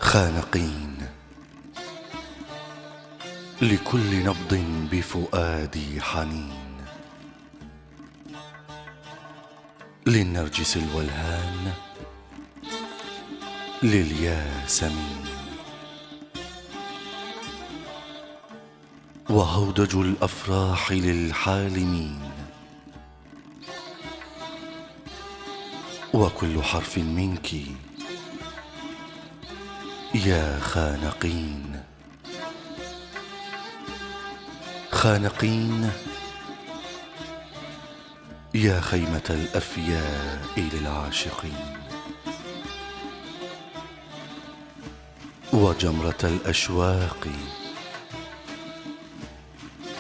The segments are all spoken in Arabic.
خانقين لكل نبض بفؤادي حنين، للنرجس الولهان للياسمين، وهودج الأفراح للحالمين، وكل حرف منك يا خانقين. خانقين يا خيمة الأفياء للعاشقين، وجمرة الأشواق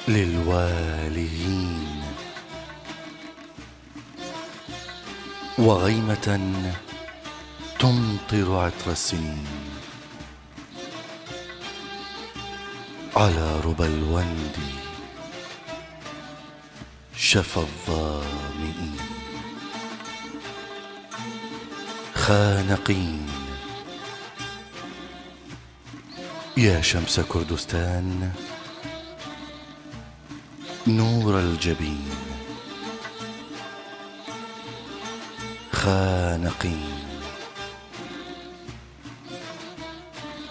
للوالهين، وغيمة تمطر عطر السنين على ربى الوند شفى الظامئين. خانقين يا شمس كردستان نور الجبين. خانقين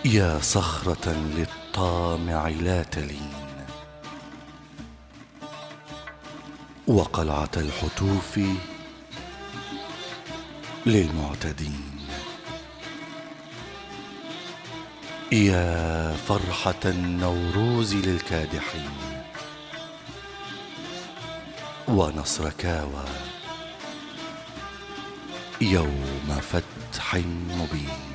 يا صخرة للطامع لا تلين، وقلعة الحتوف للمعتدين. يا فرحة النوروز للكادحين، ونصر كاوى يوم فتح مبين.